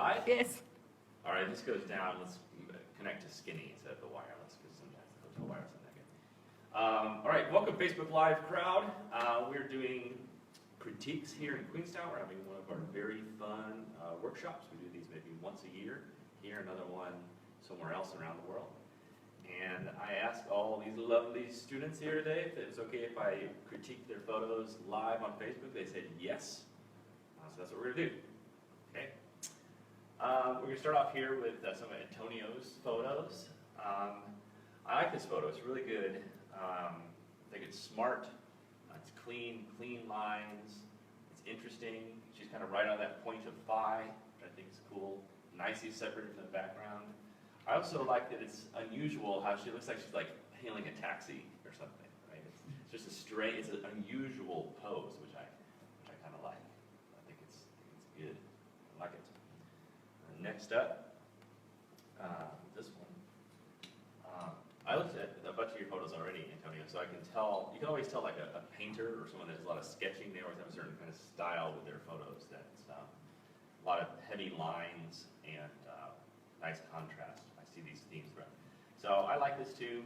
live? Yes. All right, this goes down. Let's connect to skinny instead of the wireless because sometimes the hotel wireless isn't that good. All right, welcome Facebook Live crowd. We're doing critiques here in Queenstown. We're having one of our very fun workshops. We do these maybe once a year. Here, another one somewhere else around the world. And I asked all these lovely students here today if it was okay if I critique their photos live on Facebook. They said yes. So that's what we're going to do. Okay. We're going to start off here with some of Antonio's photos. I like this photo. It's really good. I think it's smart. It's clean lines. It's interesting. She's kind of right on that point of phi, which I think is cool. Nicely separated from the background. I also like that it's unusual how she looks like she's like hailing a taxi or something, right? It's just a straight, it's an unusual pose, which I kind of like. I think it's good. I like it. Next up, this one. I looked at a bunch of your photos already, Antonio, so I can tell, you can always tell like a painter or someone that does a lot of sketching, they always have a certain kind of style with their photos that's a lot of heavy lines and nice contrast. I see these themes throughout. So I like this too.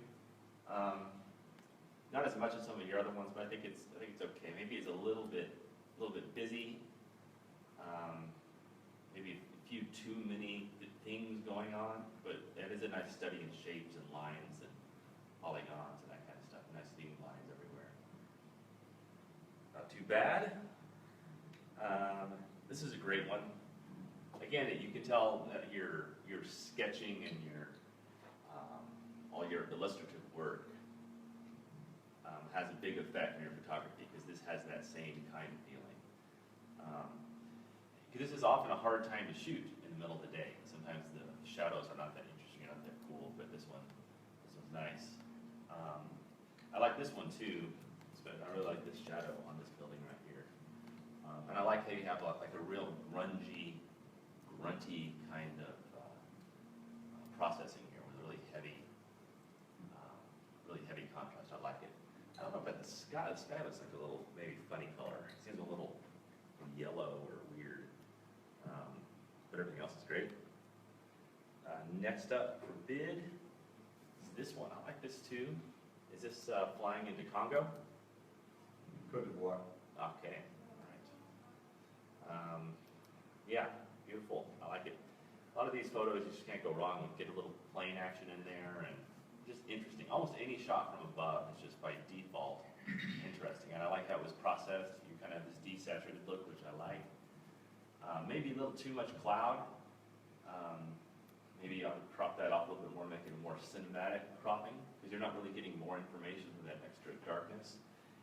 Not as much as some of your other ones, but I think it's okay. Maybe it's a little bit busy. Maybe a few too many things going on, but it is a nice study in shapes and lines and polygons and that kind of stuff. Nice theme lines everywhere. Not too bad. This is a great one. Again, you can tell that your sketching and your all your illustrative work has a big effect on your photography because this has that same kind of feeling. Because this is often a hard time to shoot in the middle of the day. Sometimes the shadows are not that interesting or not that cool, but this one's nice. I like this one too. I really like this shadow on this building right here. And I like how you have like a real grungy, grunty kind of processing here with really heavy contrast. I like it. I don't know about the sky. The sky looks like a little maybe funny color. It seems a little yellow or weird. But everything else is great. Next up for bid is this one. I like this too. Is this flying into Congo? Cote d'Ivoire. Okay. All right. Yeah, beautiful. I like it. A lot of these photos you just can't go wrong with. Get a little plane action in there and just interesting. Almost any shot from above is just by default interesting. And I like how it was processed. You kind of have this desaturated look, which I like. Maybe a little too much cloud. Maybe I'll crop that off a little bit more, make it a more cinematic cropping, because you're not really getting more information from that extra darkness.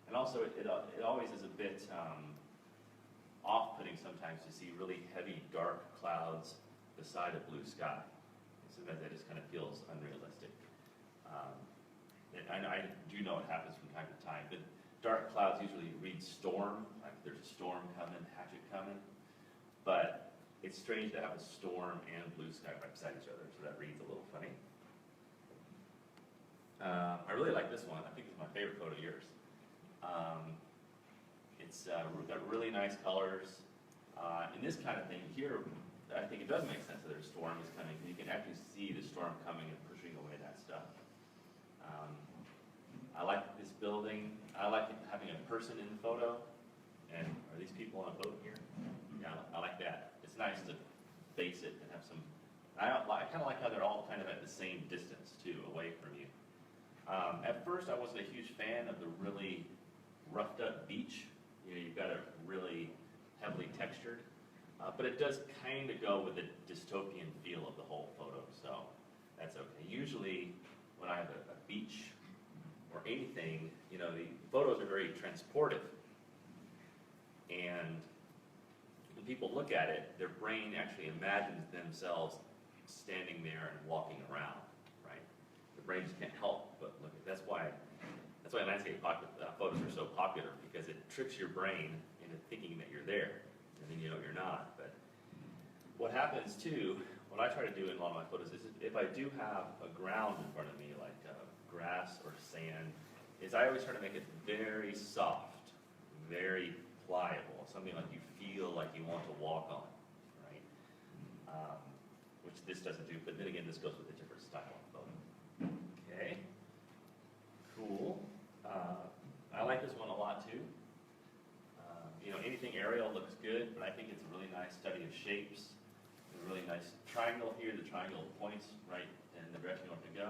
And also, it always is a bit off-putting sometimes to see really heavy, dark clouds beside a blue sky. Sometimes that just kind of feels unrealistic. And I do know it happens from time to time, but dark clouds usually read storm, like there's a storm coming, hatchet coming. But it's strange to have a storm and blue sky right beside each other, so that reads a little funny. I really like this one. I think it's my favorite photo of yours. It's got really nice colors. In this kind of thing here, I think it does make sense that there's a storm is coming, because you can actually see the storm coming and pushing away that stuff. I like this building. I like having a person in the photo. And are these people on a boat here? Yeah, I like that. It's nice to face it and have some. I kind of like how they're all kind of at the same distance too, away from you. At first, I wasn't a huge fan of the really roughed up beach. You know, you've got it really heavily textured, but it does kind of go with the dystopian feel of the whole photo, so that's okay. Usually, when I have a beach or anything, you know, the photos are very transportive. And when people look at it, their brain actually imagines themselves standing there and walking around, right? The brain just can't help but look at. That's why landscape photos are so popular, because it tricks your brain into thinking that you're there, and then you know you're not. But what happens too, what I try to do in a lot of my photos is, if I do have a ground in front of me, like grass or sand, is I always try to make it very soft, very pliable, something like you feel like you want to walk on, right? this doesn't do, but then again, this goes with a different style of photo. Okay, cool. I like this one a lot too. Anything aerial looks good, but I think it's a really nice study of shapes. A really nice triangle here. The triangle points right in the direction you want to go.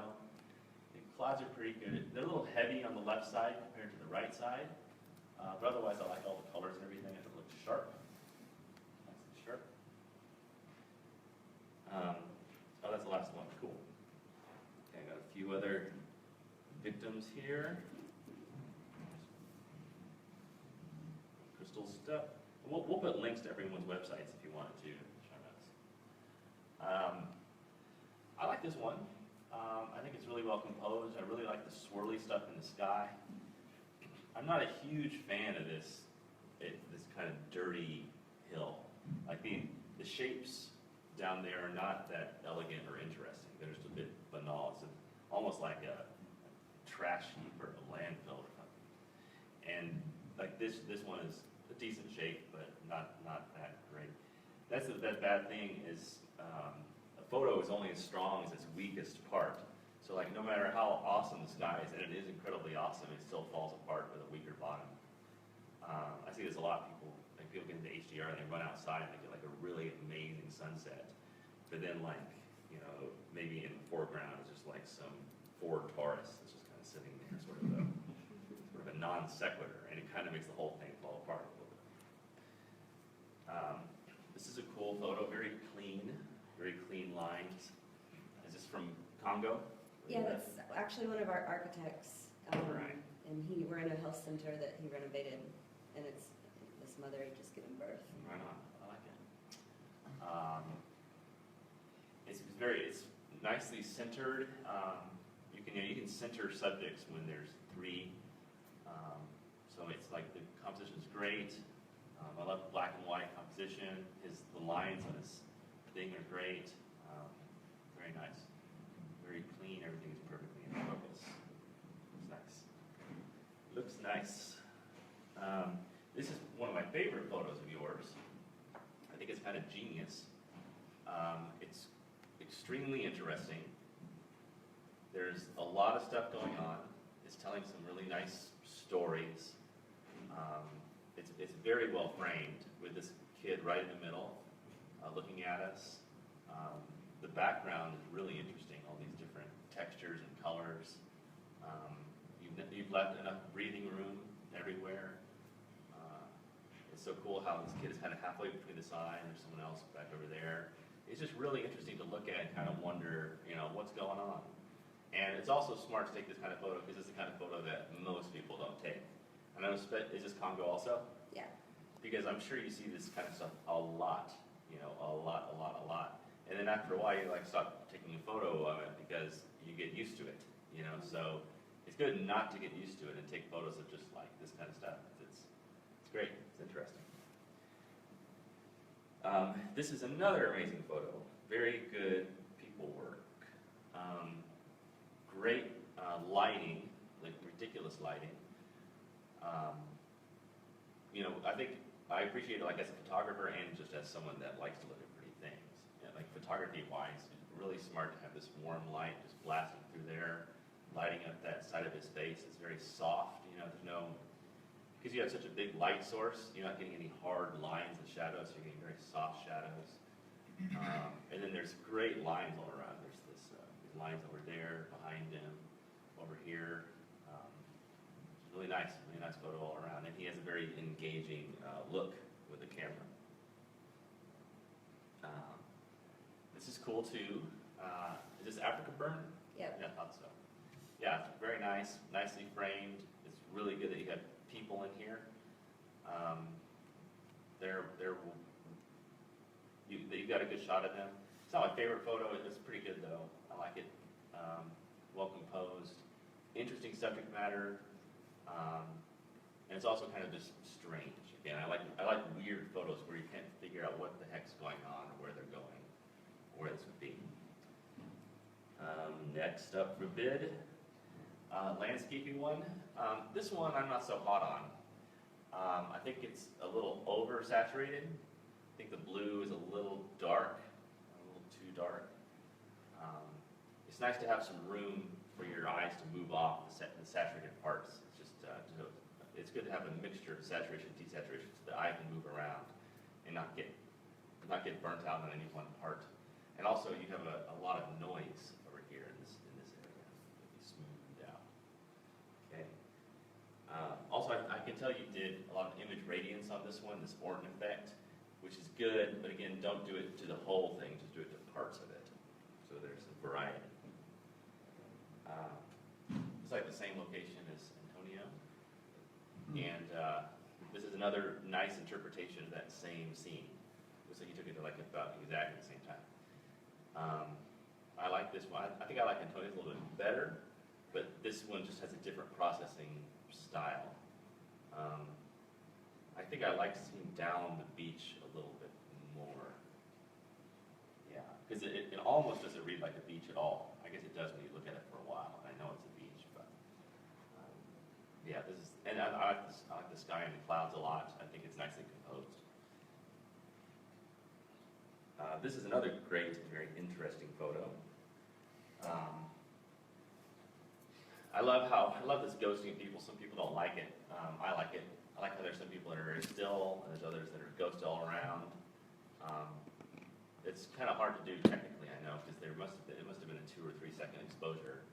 The clouds are pretty good. They're a little heavy on the left side compared to the right side, but otherwise I like all the colors and everything. It looks sharp. Nice and sharp. Oh, that's the last one. Cool. Okay, I got a few other victims here. Crystal stuff. We'll put links to everyone's websites if you wanted to. Show notes. I like this one. I think it's really well composed. I really like the swirly stuff in the sky. I'm not a huge fan of this kind of dirty hill. Like the shapes down there are not that elegant or interesting. They're just a bit banal. It's almost like a trash heap or a landfill or something. And like this one is a decent shape, but not that great. That's the bad thing is a photo is only as strong as its weakest part. So like no matter how awesome the sky is, and it is incredibly awesome, it still falls apart with a weaker bottom. I see this a lot. People get into HDR and they run outside and they get like a really amazing sunset. But then maybe in the foreground is just like some Ford Taurus that's just kind of sitting there, sort of a non sequitur, and it kind of makes the whole thing fall apart a little bit. This is a cool photo, very clean lines. Is this from Congo? Yeah, that's actually one of our architects. Right. And we're in a health center that he renovated, and it's this mother had just given birth. Right on. I like it. It's nicely centered. You can center subjects when there's three. So it's like the composition's great. I love the black and white composition. The lines on his thing are great. Very nice. Very clean. Everything is perfectly in focus. Looks nice. This is one of my favorite photos of yours. I think it's kind of genius. It's extremely interesting. There's a lot of stuff going on. It's telling some really nice stories. It's very well framed with this kid right in the middle, looking at us. The background is really interesting. All these different textures and colors. You've left enough breathing room everywhere. It's so cool how this kid is kind of halfway between the side and there's someone else back over there. It's just really interesting to look at and kind of wonder, what's going on. And it's also smart to take this kind of photo because it's the kind of photo that most people don't take. And is this Congo also? Yeah. Because I'm sure you see this kind of stuff a lot, a lot. And then after a while, you stop taking a photo of it because you get used to it, So it's good not to get used to it and take photos of just like this kind of stuff. It's great. It's interesting. This is another amazing photo. Very good people work. Great lighting, like ridiculous lighting. I appreciate it as a photographer and just as someone that likes to look at pretty things. Photography-wise, it's really smart to have this warm light just blasting through there, lighting up that side of his face. It's very soft. Because you have such a big light source, you're not getting any hard lines and shadows. So you're getting very soft shadows. And then there's great lines all around. There's these lines over there, behind him, over here. Really nice photo all around. And he has a very engaging look with the camera. This is cool too. Is this Africa Burn? Yep. Yeah, I thought so. Yeah, it's very nice, nicely framed. It's really good that you have people in here. You've got a good shot of them. It's not my favorite photo. It's pretty good though. I like it. Well composed. Interesting subject matter. And it's also kind of just strange. Again, I like weird photos where you can't figure out what the heck's going on or where they're going, or where this would be. Next up for bid, landscaping one. This one I'm not so hot on. I think it's a little oversaturated. I think the blue is a little dark, a little too dark. it's nice to have some room for your eyes to move off the saturated parts. It's just, it's good to have a mixture of saturation and desaturation so the eye can move around and not get burnt out on any one part. And also, you have a lot of noise over here in this area. It'll be smoothed out. Okay. Also, I can tell you did a lot of image radiance on this one, this Orton effect, which is good, but again, don't do it to the whole thing, just do it to parts of it. So there's some variety. It's like the same location as Antonio. And this is another nice interpretation of that same scene. Looks like you took it to like about exactly the same time. I like this one. I think I like Antonio's a little bit better, but this one just has a different processing style. I think I like seeing down the beach a little bit more. Yeah, because it almost doesn't read like a beach at all. I guess it does when you look at it for a while. I know it's a beach, but yeah, this is, and I like the sky and the clouds a lot. I think it's nicely composed. This is another great, very interesting photo. I love this ghosting people. Some people don't like it. I like it. I like how there's some people that are very still, and there's others that are ghosted all around. It's kind of hard to do technically, I know, because it must have been a 2 or 3 second exposure.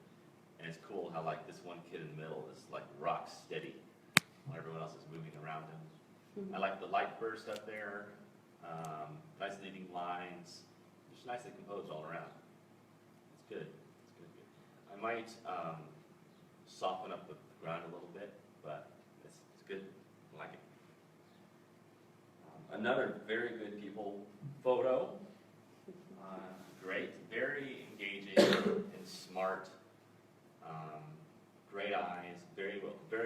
And it's cool how like this one kid in the middle is like rock steady while everyone else is moving around him. I like the light burst up there. Nice leading lines. Just nicely composed all around. It's good. It's good. I might soften up the ground a little bit, but it's good. I like it. Another very good people photo. Great. Very engaging and smart. Great eyes. Very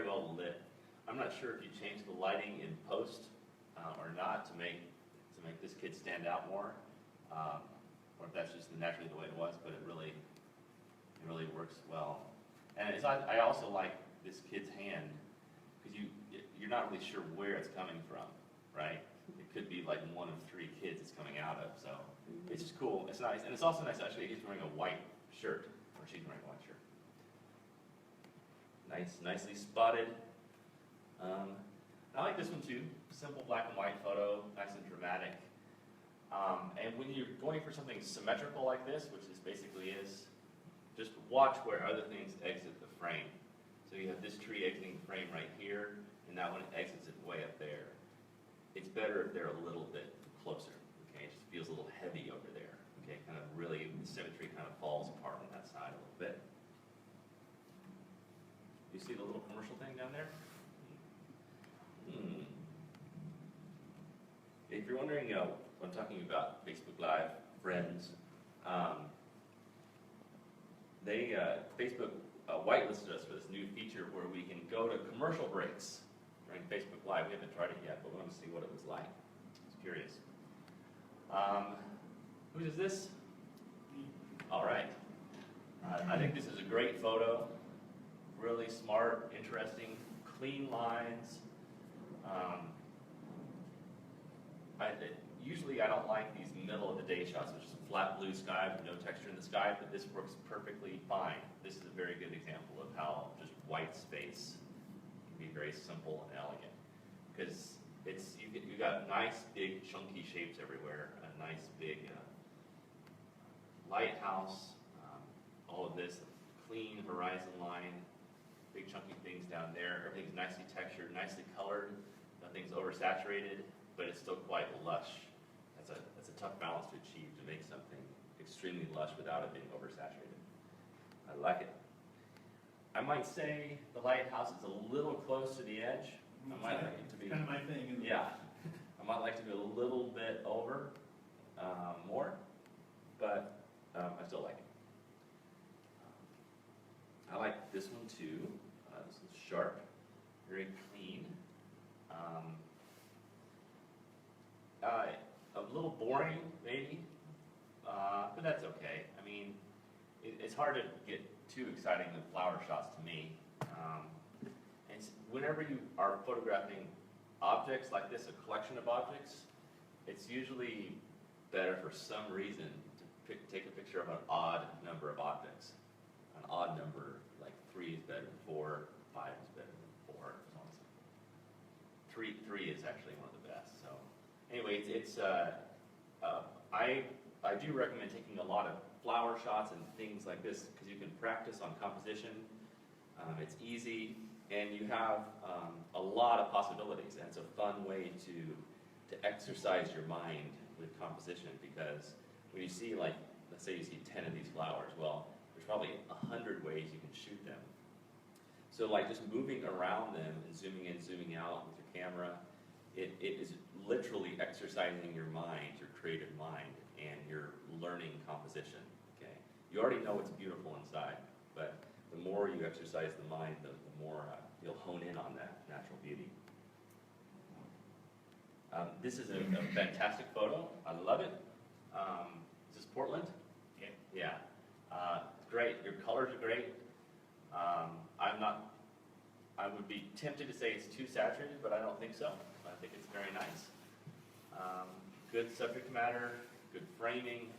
well lit. I'm not sure if you changed the lighting in post or not to make this kid stand out more, or if that's just naturally the way it was, but it really works well. And I also like this kid's hand, because you're not really sure where it's coming from, right? It could be like one of 3 kids it's coming out of, so it's just cool. It's nice, and it's also nice actually. He's wearing a white shirt, or she's wearing a white shirt. Nicely spotted. I like this one too. Simple black and white photo, nice and dramatic. And when you're going for something symmetrical like this, which this basically is, just watch where other things exit the frame. So you have this tree exiting the frame right here, and that one exits it way up there. It's better if they're a little bit closer. Okay, it just feels a little heavy over there. Okay, kind of really, the symmetry kind of falls apart on that side a little bit. You see the little commercial thing down there? If you're wondering what I'm talking about, Facebook Live friends, Facebook whitelisted us for this new feature where we can go to commercial breaks during Facebook Live. We haven't tried it yet, but we want to see what it was like. I was curious. Who is this? All right. I think this is a great photo. Really smart, interesting, clean lines. Usually I don't like these middle of the day shots, which is a flat blue sky with no texture in the sky, but this works perfectly fine. This is a very good example of how just white space can be very simple and elegant. Because you got nice big chunky shapes everywhere, a nice big lighthouse, all of this, clean horizon line, big chunky things down there. Everything's nicely textured, nicely colored, nothing's oversaturated, but it's still quite lush. That's a tough balance to achieve, to make something extremely lush without it being oversaturated. I like it. I might say the lighthouse is a little close to the edge. I might like it to be kind of my thing. Isn't it? Yeah, I might like to be a little bit over more, but I still like it. I like this one too. This is sharp, very clean. A little boring, maybe, but that's okay. I mean, it's hard to get too exciting with flower shots to me. And whenever you are photographing objects like this, a collection of objects, it's usually better for some reason take a picture of an odd number of objects. An odd number, like 3 is better than 4, 5 is better than 4, so on. 3 is actually one of the best. So, anyway, I do recommend taking a lot of flower shots and things like this because you can practice on composition. It's easy, and you have a lot of possibilities, and it's a fun way to exercise your mind with composition because when you see, like, let's say you see 10 of these flowers, well, there's probably 100 ways you can shoot them. So, like, just moving around them and zooming in, zooming out with your camera, it is literally exercising your mind, your creative mind, and you're learning composition, okay? You already know it's beautiful inside, but the more you exercise the mind, the more you'll hone in on that natural beauty. This is a fantastic photo. I love it. Is this Portland? Yeah. Yeah. It's great. Your colors are great. I would be tempted to say it's too saturated, but I don't think so. I think it's very nice. Good subject matter, good framing,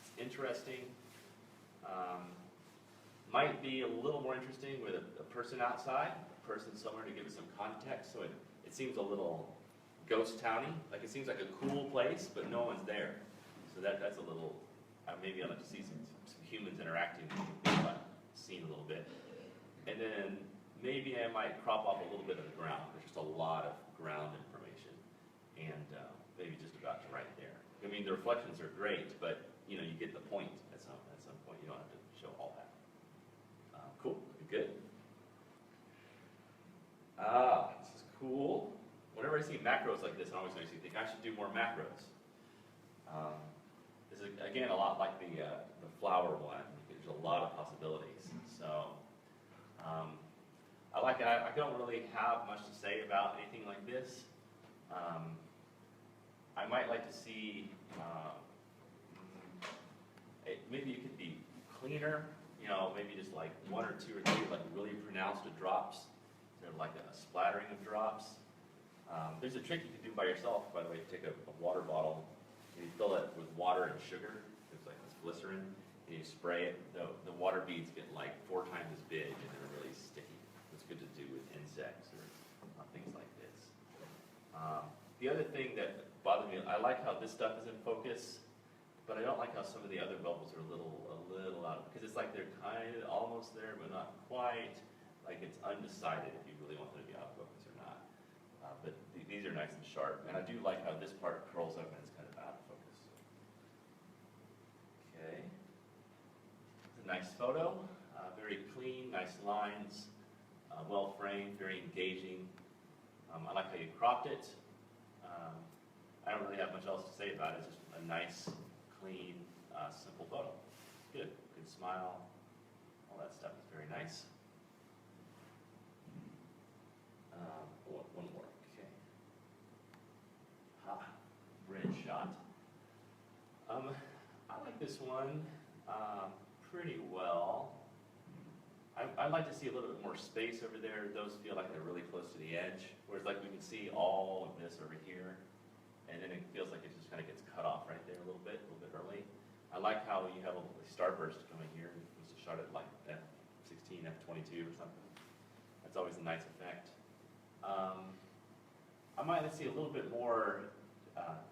it's interesting. Might be a little more interesting with a person outside, a person somewhere to give it some context, so it seems a little ghost towny. Like it seems like a cool place, but no one's there. So that's a little, maybe I'd like to see some humans interacting with the scene a little bit. And then maybe I might crop off a little bit of the ground. There's just a lot of ground information, and maybe just about to right there. I mean, the reflections are great, but you get the point at some point. You don't have to show all that. Cool, good. This is cool. Whenever I see macros like this, I always makes me think I should do more macros. This is again a lot like the flower one. There's a lot of possibilities. So. I like it. I don't really have much to say about anything like this. I might like to see, maybe it could be cleaner, maybe just like 1 or 2 or 3 like really pronounced drops, sort of like a splattering of drops. There's a trick you can do by yourself, by the way. You take a water bottle, and you fill it with water and sugar. It's like this glycerin, and you spray it. The water beads get like 4 times as big, and they're really sticky. It's good to do with insects or things like this. The other thing that bothered me, I like how this stuff is in focus, but I don't like how some of the other bubbles are a little out, because it's like they're kind of almost there, but not quite. Like it's undecided if you really want them to be out of focus or not. But these are nice and sharp, and I do like how this part curls up and it's kind of out of focus. Okay. It's a nice photo, very clean, nice lines. Well framed, very engaging. I like how you cropped it. I don't really have much else to say about it. It's just a nice, clean, simple photo. Good smile. All that stuff is very nice. One more. Okay. Bridge shot. I like this one pretty well. I'd like to see a little bit more space over there. Those feel like they're really close to the edge, whereas like we can see all of this over here, and then it feels like it just kind of gets cut off right there a little bit early. I like how you have a little starburst coming here. It was shot at like F16, F22 or something. That's always a nice effect. I might see a little bit more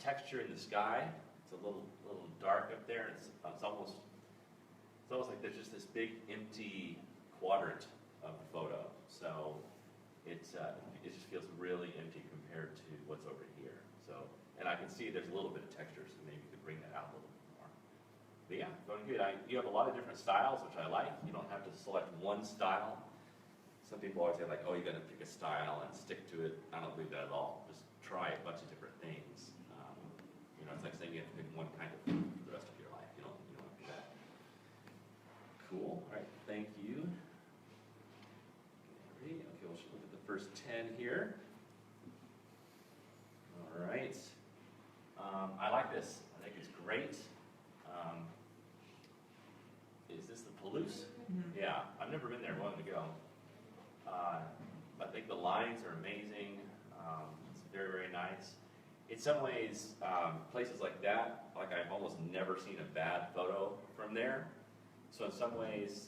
texture in the sky. It's a little dark up there. It's almost like there's just this big empty quadrant of the photo, so it just feels really empty compared to what's over here. So, and I can see there's a little bit of texture, so maybe you could bring that out a little bit more. But yeah, going good. You have a lot of different styles, which I like. You don't have to select one style. Some people always say like, oh, you got to pick a style and stick to it. I don't believe that at all. Just try a bunch of different things. It's like saying you have to pick one kind of food for the rest of your life. You don't have to do that. Cool. All right. Thank you. Okay, we'll look at the first 10 here. All right. I like this. I think it's great. Is this the Palouse? Mm-hmm. Yeah, I've never been there. I wanted to go. I think the lines are amazing. It's very, very nice. in some ways, places like that, like I've almost never seen a bad photo from there. So in some ways,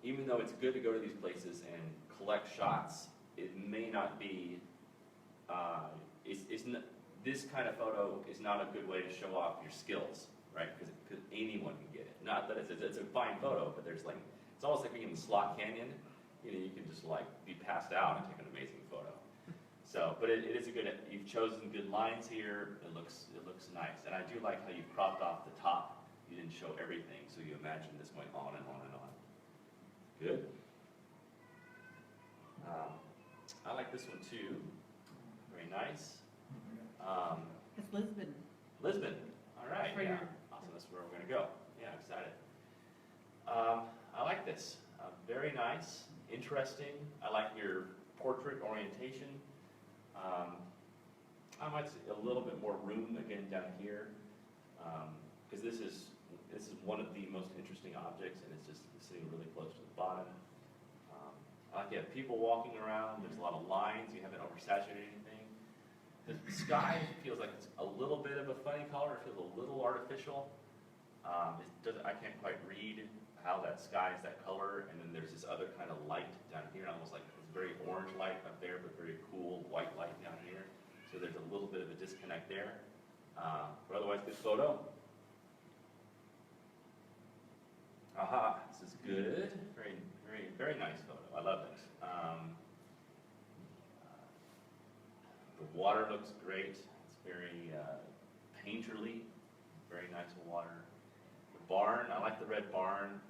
even though it's good to go to these places and collect shots, it may not be, this kind of photo is not a good way to show off your skills, right? Because anyone can get it. Not that it's a fine photo, but there's like, it's almost like being in the slot canyon. You know, you can just like be passed out and take an amazing photo. So, but it is a good, you've chosen good lines here. It looks nice. And I do like how you cropped off the top. You didn't show everything, so you imagine this going on and on and on. Good. I like this one too. Very nice. It's Lisbon. Lisbon. All right. For Yeah. your- Awesome. That's where we're going to go. Yeah, excited. I like this. Very nice. Interesting. I like your portrait orientation. I might say a little bit more room again down here, because this is one of the most interesting objects, and it's just sitting really close to the bottom. I like you have people walking around. There's a lot of lines. You haven't oversaturated anything. The sky feels like it's a little bit of a funny color. It feels a little artificial. I can't quite read how that sky is that color, and then there's this other kind of light down here, almost like it's very orange light up there, but very cool white light down here. So there's a little bit of a disconnect there. But otherwise, good photo. Aha, this is good. Very, very, very nice photo. I love it. The water looks great. It's very painterly. Very nice water. The barn, I like the red barn.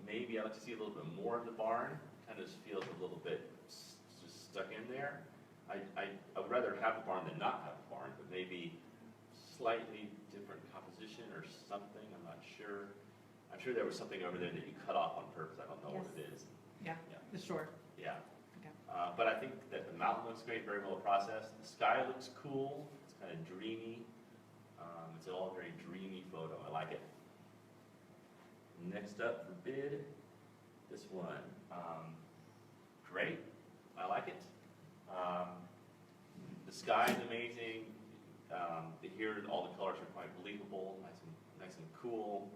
Maybe I'd like to see a little bit more of the barn. Kind of just feels a little bit just stuck in there. I would rather have the barn than not have the barn, but maybe slightly different composition or something. I'm not sure. I'm sure there was something over there that you cut off on purpose. I don't know what it is. Yeah, the shore. Yeah. Okay. But I think that the mountain looks great, very well processed. The sky looks cool. It's kind of dreamy. It's all a very dreamy photo. I like it. Next up for bid, this one. Great. I like it. The sky is amazing. Here, all the colors are quite believable, nice and cool.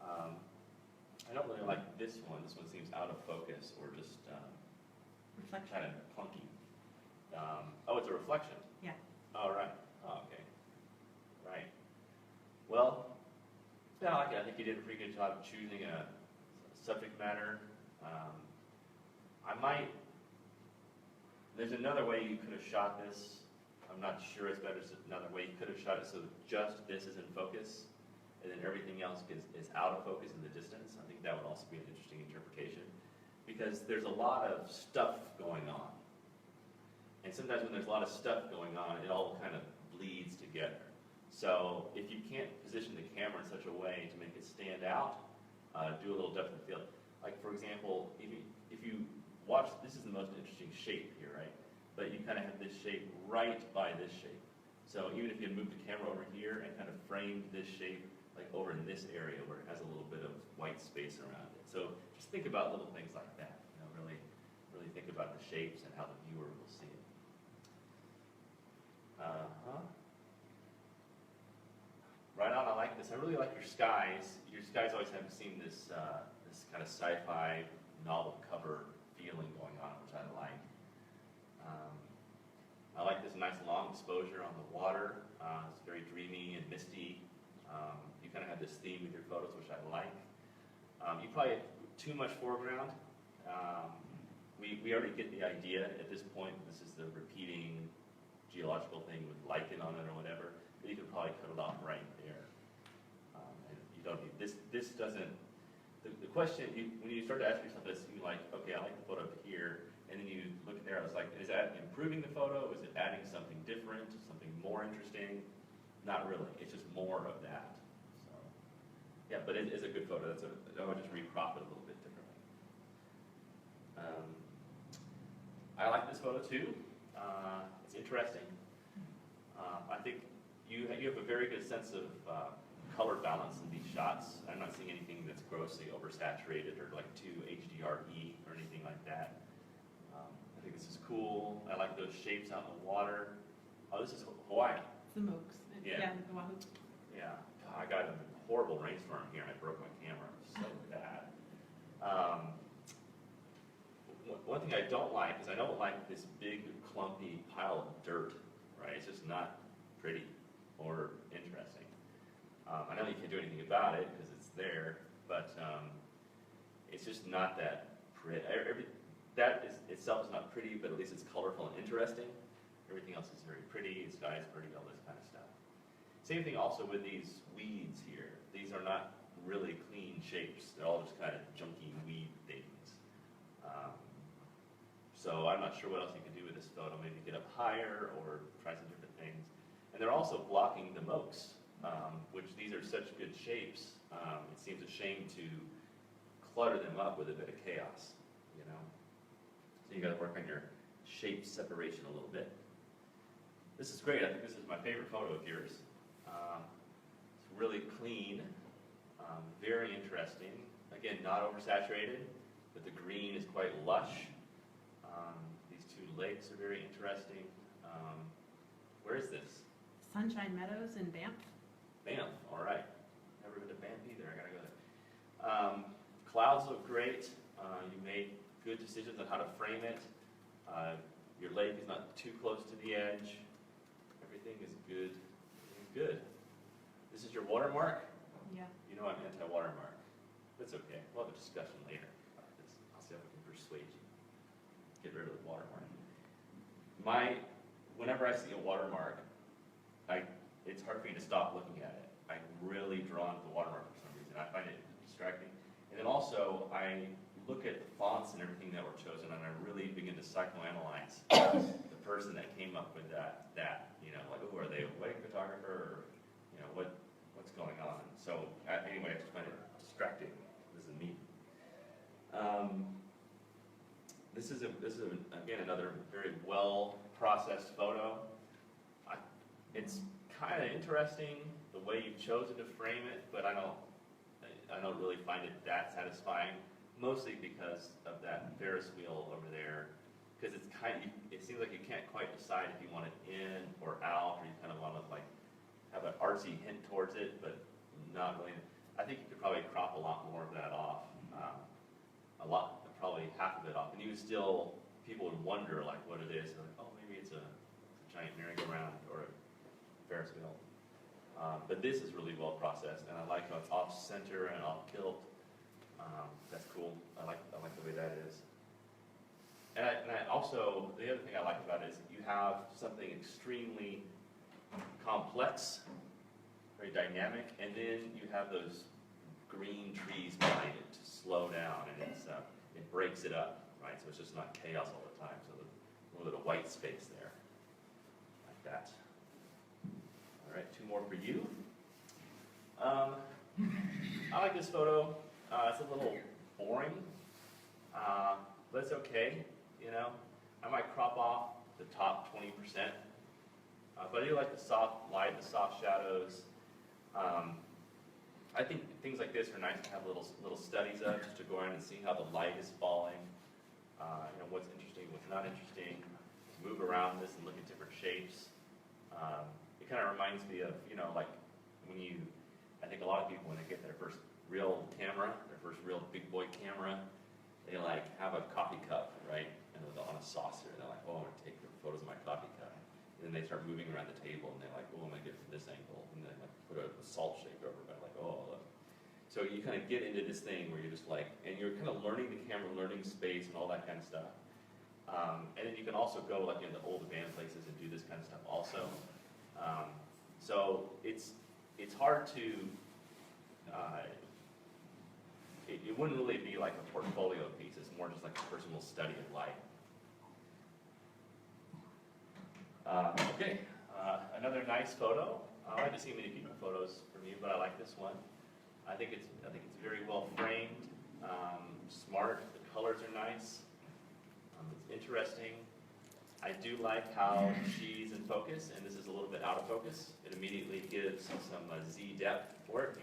I don't really like this one. This one seems out of focus or just Reflection. kind of clunky. Oh, it's a reflection. Yeah. Oh, right. Oh, okay. Right. Well, yeah, I like it. I think you did a pretty good job of choosing a subject matter. There's another way you could have shot this. I'm not sure it's better. There's another way you could have shot it so that just this is in focus, and then everything else is out of focus in the distance. I think that would also be an interesting interpretation, because there's a lot of stuff going on. And sometimes when there's a lot of stuff going on, it all kind of bleeds together. So if you can't position the camera in such a way to make it stand out, do a little depth of field. Like for example, if you watch, this is the most interesting shape here, right? But you kind of have this shape right by this shape. So even if you had moved the camera over here and kind of framed this shape like over in this area where it has a little bit of white space around it. So just think about little things like that. You know, really, really think about the shapes and how the viewer will see it. Right on, I like this. I really like your skies. Your skies always have seemed this this kind of sci-fi novel cover feeling going on, which I like. I like this nice long exposure on the water. It's very dreamy and misty. You kind of have this theme with your photos, which I like. You probably have too much foreground. We already get the idea at this point. This is the repeating geological thing with lichen on it or whatever. But you could probably cut it off right there. And you don't need this. This doesn't. The question when you start to ask yourself this, you're like, okay, I like the photo up here, and then you look at there. I was like, is that improving the photo? Is it adding something different, something more interesting? Not really. It's just more of that. So, yeah, but it is a good photo. I would just recrop it a little bit differently. I like this photo too. It's interesting. I think you have a very good sense of color balance in these shots. I'm not seeing anything that's grossly oversaturated or like too HDRE or anything like that. I think this is cool. I like those shapes out in the water. Oh, this is Hawaii. It's some oaks. Yeah. Oahu. Yeah, I got a horrible rainstorm here and I broke my camera, so bad. One thing I don't like is I don't like this big clumpy pile of dirt, right? It's just not pretty or interesting. I know you can't do anything about it because it's there, but it's just not that pretty. That is, itself is not pretty, but at least it's colorful and interesting. Everything else is very pretty, the sky is pretty, all this kind of stuff. Same thing also with these weeds here. These are not really clean shapes. They're all just kind of junky weed things. So I'm not sure what else you can do with this photo. Maybe get up higher or try some different things. And they're also blocking the oaks, which these are such good shapes. It seems a shame to clutter them up with a bit of chaos, you know? So you got to work on your shape separation a little bit. This is great. I think this is my favorite photo of yours. It's really clean, very interesting. Again, not oversaturated, but the green is quite lush. These two lakes are very interesting. Where is this? Sunshine Meadows in Banff. Banff, all right. Never been to Banff either. I gotta go there. Clouds look great. You made good decisions on how to frame it. Your lake is not too close to the edge. Everything is good. Good. This is your watermark? Yeah. You know I'm anti-watermark. That's okay. We'll have a discussion later about this. I'll see if I can persuade you. Get rid of the watermark. Whenever I see a watermark, it's hard for me to stop looking at it. I'm really drawn to the watermark for some reason. I find it distracting. And then also, I look at the fonts and everything that were chosen, and I really begin to psychoanalyze the person that came up with that, you know, like, oh, are they a wedding photographer, or, you know, what's going on? So, anyway, I just find it distracting. This is me. This is again, another very well-processed photo. It's kind of interesting the way you've chosen to frame it, but I don't really find it that satisfying. Mostly because of that Ferris wheel over there, because it seems like you can't quite decide if you want it in or out, or you kind of want to like have an artsy hint towards it, but not really. I think you could probably crop a lot more of that off, probably half of it off, and you would still, people would wonder like what it is. They're like, oh, maybe it's a giant merry-go-round or a Ferris wheel. But this is really well processed, and I like how it's off center and off kilt. That's cool. I like the way that is. And I also, the other thing I like about it is you have something extremely complex, very dynamic, and then you have those green trees behind it to slow down, and it breaks it up, right? So it's just not chaos all the time. So there's a little bit of white space there, like that. All right, two more for you. I like this photo. It's a little boring, but it's okay, you know. I might crop off the top 20%, but I do like the soft light, the soft shadows. I think things like this are nice to have little studies of, just to go around and see how the light is falling, you know, what's interesting, what's not interesting, move around this and look at different shapes. It kind of reminds me of, you know, like I think a lot of people when they get their first real camera, their first real big boy camera, they like have a coffee cup, right, and on a saucer, and they're like, oh, I'm gonna take photos of my coffee cup. And then they start moving around the table, and they're like, oh, I'm gonna get it from this angle, and then like put a salt shaker over it, like, oh, look. So you kind of get into this thing where you're just like, and you're kind of learning the camera, learning space, and all that kind of stuff. And then you can also go like in the old abandoned places and do this kind of stuff also. So it's hard to. It wouldn't really be like a portfolio piece. It's more just like a personal study of life. Okay, another nice photo. I haven't seen many people photos from you, but I like this one. I think it's very well framed, smart. The colors are nice. It's interesting. I do like how she's in focus, and this is a little bit out of focus. It immediately gives some Z depth for it.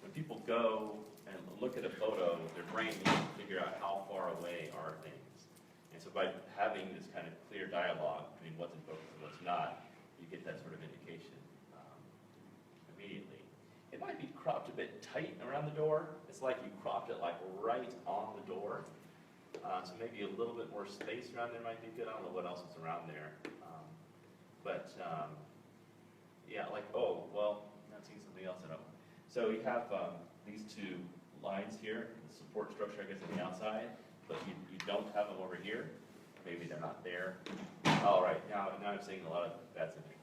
When people go and look at a photo, their brain needs to figure out how far away are things. And so by having this kind of clear dialogue between what's in focus and what's not, you get that sort of indication immediately. It might be cropped a bit tight around the door. It's like you cropped it like right on the door. So maybe a little bit more space around there might be good. I don't know what else is around there. Yeah, like, oh, well, I'm seeing something else I don't. So you have these two lines here, the support structure, I guess, on the outside, but you don't have them over here. Maybe they're not there. All right, now I'm seeing a lot of bad symmetry.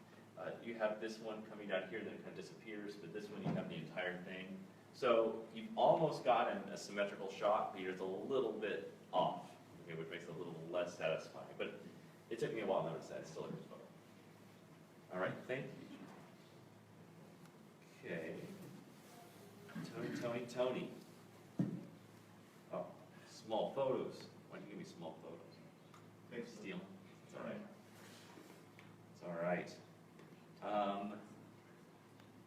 You have this one coming down here, then it kind of disappears, but this one you have the entire thing. So you've almost gotten a symmetrical shot, but you're a little bit off, okay, which makes it a little less satisfying. But it took me a while to notice that. It's still a good photo. All right, thank you. Okay. Tony. Oh, small photos. Why do you give me small photos? Steal. It's all right. It's all right.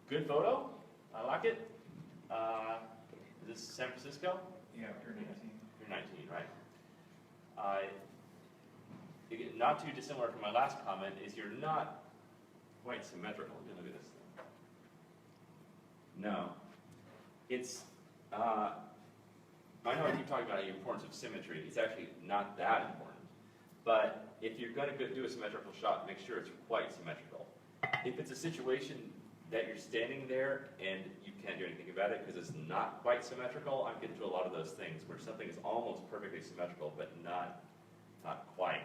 Good photo. I like it. Is this San Francisco? Yeah, you're 19. You're 19, right? Again, not too dissimilar from my last comment is you're not quite symmetrical. Look at this thing. No. It's, I know I keep talking about the importance of symmetry. It's actually not that important. But if you're going to do a symmetrical shot, make sure it's quite symmetrical. If it's a situation that you're standing there and you can't do anything about it because it's not quite symmetrical, I'm getting to a lot of those things where something is almost perfectly symmetrical but not quite.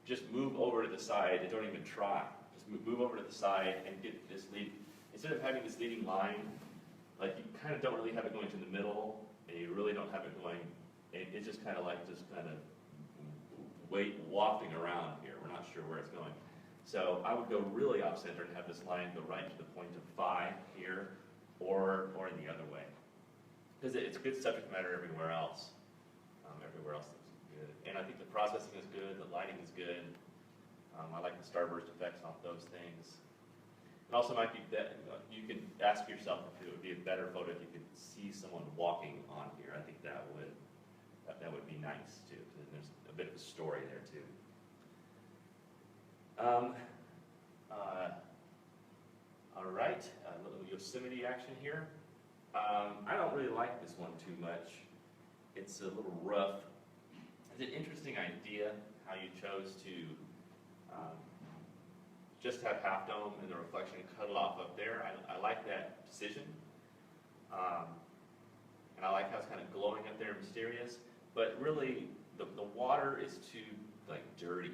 Just move over to the side and don't even try. Just move over to the side and get this lead. Instead of having this leading line, like you kind of don't really have it going to the middle, and you really don't have it going, it's just kind of wafting around here. We're not sure where it's going. So I would go really off center and have this line go right to the point of phi here, or in the other way. Because it's good subject matter everywhere else. Everywhere else looks good. And I think the processing is good, the lighting is good. I like the starburst effects off those things. It also might be that you could ask yourself if it would be a better photo if you could see someone walking on here. I think that would be nice too, because there's a bit of a story there too. All right, a little Yosemite action here. I don't really like this one too much. It's a little rough. It's an interesting idea how you chose to just have half dome and the reflection cut it off up there. I like that decision. And I like how it's kind of glowing up there, mysterious. But really, the water is too dirty,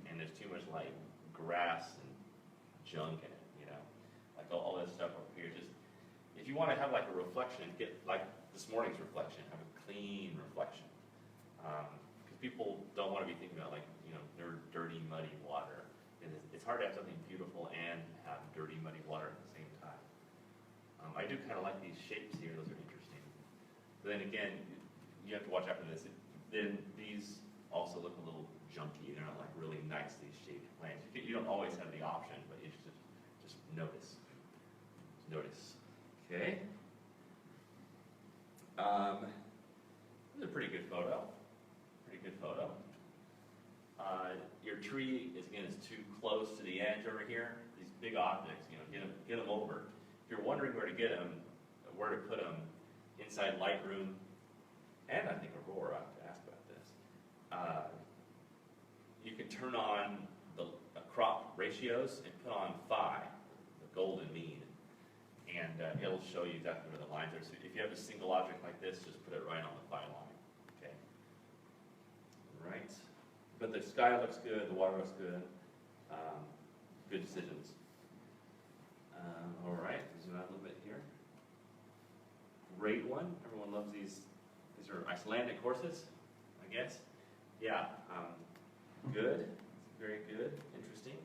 and there's too much grass and junk in it. Like all that stuff over here. Just if you want to have a reflection, get like this morning's reflection, have a clean reflection. Because people don't want to be thinking about dirty, muddy water. And it's hard to have something beautiful and have dirty, muddy water at the same time. I do kind of like these shapes here; those are interesting. But then again, you have to watch after this. Then these also look a little junky. They're not really nicely shaped plants. You don't always have the option, but you just notice. Just notice. Okay. This is a pretty good photo. Pretty good photo. Your tree is too close to the edge over here. These big objects, get them over. If you're wondering where to get them, where to put them, inside Lightroom, and I think Aurora, I have to ask about this. You can turn on the crop ratios and put on phi, the golden mean, and it'll show you exactly where the lines are. So if you have a single object like this, just put it right on the phi line. Okay. Right. But the sky looks good, the water looks good. Good decisions. All right, zoom out a little bit here. Great one. Everyone loves these. These are Icelandic horses, I guess. Yeah. Good. Very good. Interesting.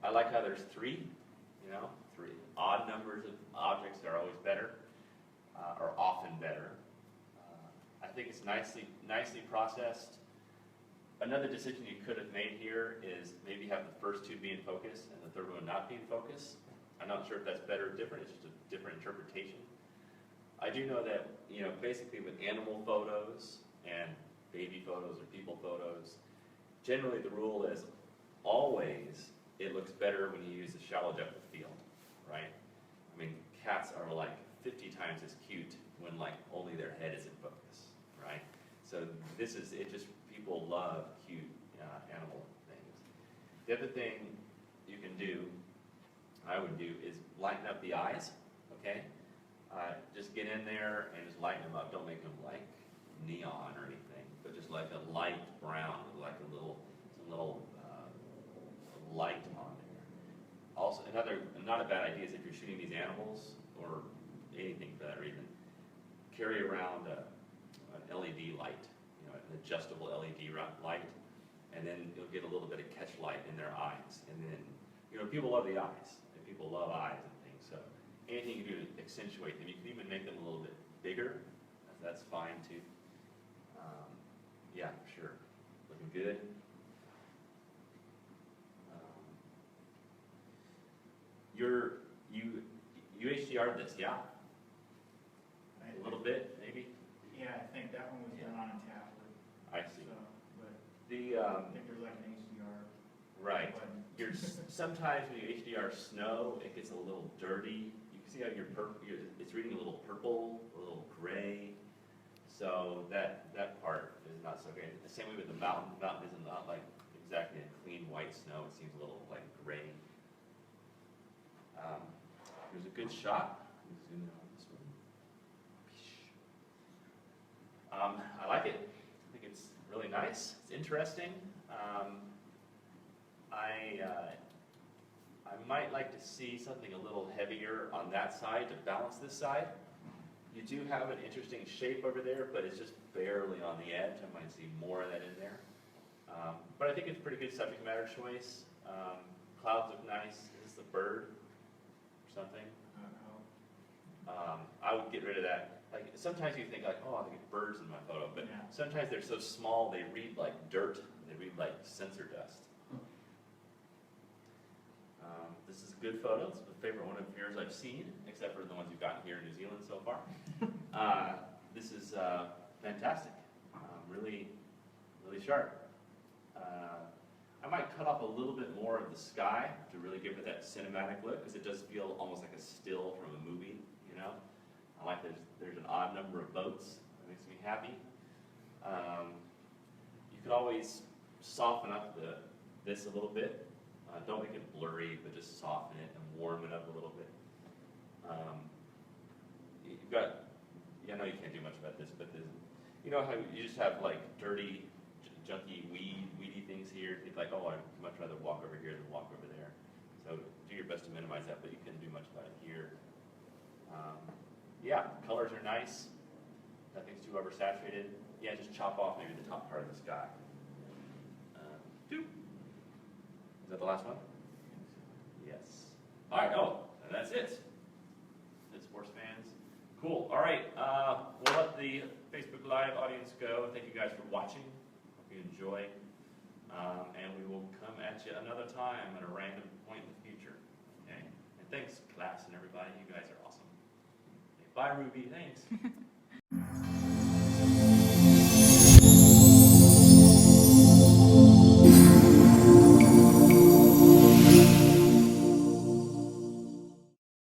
I like how there's three. Three. Odd numbers of objects are always better, or often better. I think it's nicely processed. Another decision you could have made here is maybe have the first two be in focus and the third one not be in focus. I'm not sure if that's better or different. It's just a different interpretation. I do know that, basically with animal photos and baby photos or people photos, generally the rule is always, it looks better when you use the shallow depth of field, right? I mean, cats are like 50 times as cute when like only their head is in focus, right? So this is, it just, people love cute animal things. The other thing you can do, I would do, is lighten up the eyes, okay? Just get in there and just lighten them up. Don't make them like neon or anything, but just like a light brown, like a little, some little light on there. Also, another, not a bad idea is if you're shooting these animals, or anything for that reason, carry around an LED light, you know, an adjustable LED light, and then you'll get a little bit of catch light in their eyes. And then, you know, people love the eyes, and people love eyes and things, so anything you can do to accentuate them. You can even make them a little bit bigger, that's fine too. Yeah, sure, looking good. You HDR'd this, yeah? A little bit, maybe? Yeah, I think that one was done on a tablet. I see. So, but The, I think there's like an HDR right. button. Sometimes when you HDR snow, it gets a little dirty. You can see how it's reading a little purple, a little gray. So that part is not so great. The same way with the mountain. The mountain is not like exactly a clean white snow. It seems a little like gray. Here's a good shot. Zoom in on this one. I like it. I think it's really nice. It's interesting. I might like to see something a little heavier on that side to balance this side. You do have an interesting shape over there, but it's just barely on the edge. I might see more of that in there. But I think it's a pretty good subject matter choice. Clouds look nice. Is this a bird or something? I would get rid of that. Like sometimes you think like, oh, I can get birds in my photo, but Yeah. sometimes they're so small they read like dirt. They read like sensor dust. This is a good photo. It's my favorite one of yours I've seen, except for the ones you've gotten here in New Zealand so far. This is fantastic. Really, really sharp. I might cut off a little bit more of the sky to really give it that cinematic look, because it does feel almost like a still from a movie, you know? I like there's an odd number of boats. That makes me happy. You could always soften up this a little bit. Don't make it blurry, but just soften it and warm it up a little bit. You've got, I know you can't do much about this, but you know how you just have like dirty, junky, weedy things here? It's like, oh, I'd much rather walk over here than walk over there. So do your best to minimize that, but you can't do much about it here. Yeah, colors are nice. Nothing's too oversaturated. Yeah, just chop off maybe the top part of the sky. Is that the last one? Yes. All right, and that's it. It's sports fans. Cool. All right, we'll let the Facebook Live audience go. Thank you guys for watching. Hope you enjoy. And we will come at you another time at a random point in the future. Okay? And thanks, class and everybody. You guys are awesome. Okay, bye, Ruby. Thanks.